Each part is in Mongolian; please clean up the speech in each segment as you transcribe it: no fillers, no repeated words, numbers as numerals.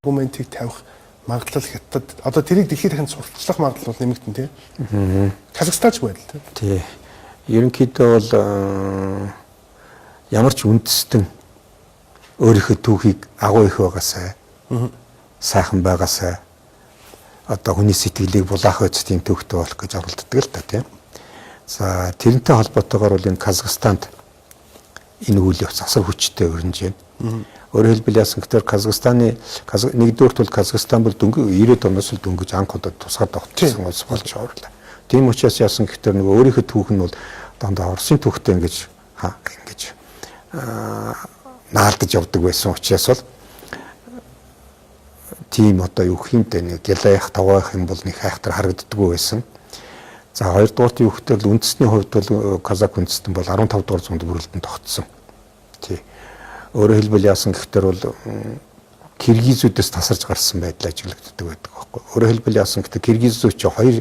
аргументыг тавих магадлал хятад одоо тэрийг дэлхийд дахин сурталчлах магадлал бол нэмэгдэн тий. Казахстанч байдал тий. Тий. Ерөнхийдөө бол ямар ч үндэстэн өөрийнхөө түүхийг агуу их байгаасай. Сайхан байгаасай. Одоо хүний сэтгэлийг булаах үз тийм түүхтэй болох гэж оролддог л та тийм. За тэрнтэй холбоотойгоор бол энэ Казахстанд энэ үйл явц асар хүчтэй өрнөж байна. Өөрөөр хэлбэл яасан гэхээр Казахстаны нэгдүгээр бол Казахстан бол 90-ад оноос л дөнгөж анх удаа тусгаад тогтсон улс болж байгаа. Тийм учраас яасан гэхээр нөгөө өөрийнхөө түүх нь бол дандаа Оросын түүхтэй ингэж наалдаж явдаг байсан учраас бол тийм одоо юу хэмтэй нэг гялайх таваах юм бол нэг хайхтар харагддаггүй байсан. За хоёрдугаарт юу гэхээр үндэсний хувьд бол Казак үндэстэн бол 15 дугаар зуунд бүрэлдэхүүн тогтсон. Тий. Өөрөөр хэлбэл яасан гэхээр бол киргизүүдээс тасарч гарсан байдал ажиглагддаг байдаг байхгүй. Өөрөөр хэлбэл яасан гэхээр киргизүүд чи хоёр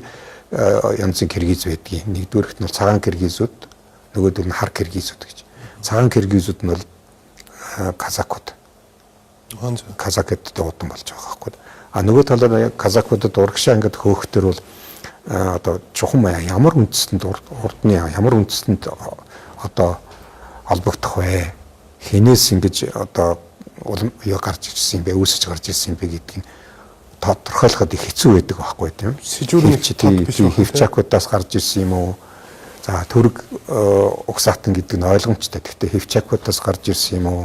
янзын киргиз байдгийг. Нэгдүгээрт нь бол цагаан киргизүүд, нөгөөдөл нь хар киргизүүд гэж. Цагаан киргизүүд нь бол казакууд. Казакэд дуудан болж байгаа байхгүй. А нөгөө талаар казакуудад урагшаа ингээд хөөхтөр бол одоо чухам ямар үндэстэнд урдны ямар үндэстэнд одоо холбогдох вэ? Хинээс ингэж одоо юу гарч ирсэн юм бэ? Үүсэж гарч ирсэн юм бэ гэдгийг тодорхойлоход их хэцүү байдаг байхгүй тийм. Сэжүүрний хевчакуудаас гарч ирсэн юм уу? За төрөг угсаатан гэдэг нь ойлгомжтой. Гэхдээ хевчакуудаас гарч ирсэн юм уу?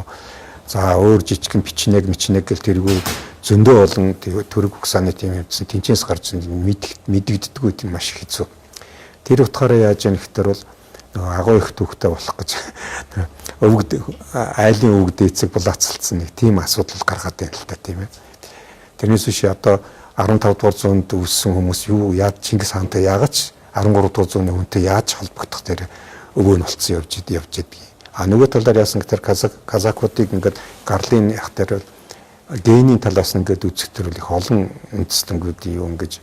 За өөр жижигэн бичнэг гэл тэргүй зөндөө болон төрөг угсааны тийм юмсан тэнцэнс гарч мэдэгддэггүй тийм маш хэцүү. Тэр утгаараа яаж яах гэхээр бол агуу их түүхтэй болох гэж өвгд айлын өвгд эцэг булаацалцсан нэг тийм асуудал гаргаад байна л та тийм ээ. Тэрнээс биш одоо 15 дугаар зуунд үссэн хүмүүс юу яаж Чингис хаантай яагаад 13 дугаар зууны хүнтэй яаж холбогдох дээр өвөө нь болцсон явж идэг. А нөгөө талаар яасан гэхээр казакуудыг ингээд гарлын ях дээр генийн талаас нь ингээд үзэхтэр их олон үндэстэнүүдийн юу ингэж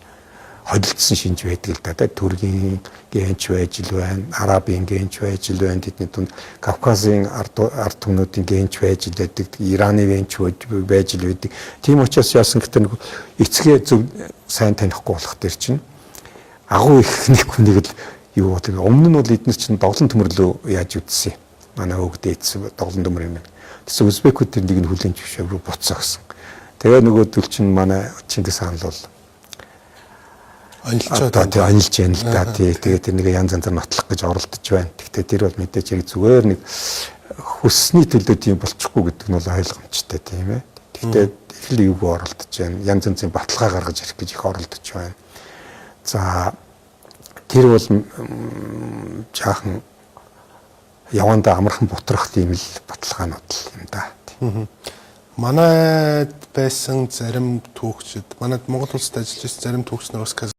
холилдсон шинж байдаг л да. Түргийн генч байж л байна, арабын генч байж л байна, тэдний дунд Кавказын ард түмнүүдийн генч байж л байдаг, Ираны генч байж л байдаг. Тийм учраас яасан гэхээр эцгээ зөв сайн танихгүй болох төр чинь агуу их нэг хүнийг л юу гэдэг. Өмнө нь бол эдгээр чинь доглон төмөрлөө яаж үтсэн. Манай өвгдөө эцэг доглон төмөр юм. Тэс Узбекүүд тэр нэг нь хүлэн зөвшөөр рүү буцаа гэсэн. Тэгээ нөгөөдөл чинь манай Чингис хаан л бол анилж яана л да. Тэгээ тэр нэг янз янзаар нотлох гэж оролдож байна. Гэхдээ тэр бол мэдээж яг зүгээр нэг хүссний төлөө тийм болчихгүй гэдэг нь бол ойлгомжтой тийм ээ. Гэхдээ их л юуг оролдож байна. Янз янзын баталгаа гаргаж ирэх гэж их оролдож байна. За тэр бол жаахан явандаа амархан бутрах тийм л баталгаанууд л юм да. Манайд байсан зарим түүхчид, манайд Монгол улсад ажиллаж байсан зарим түүхч нар бас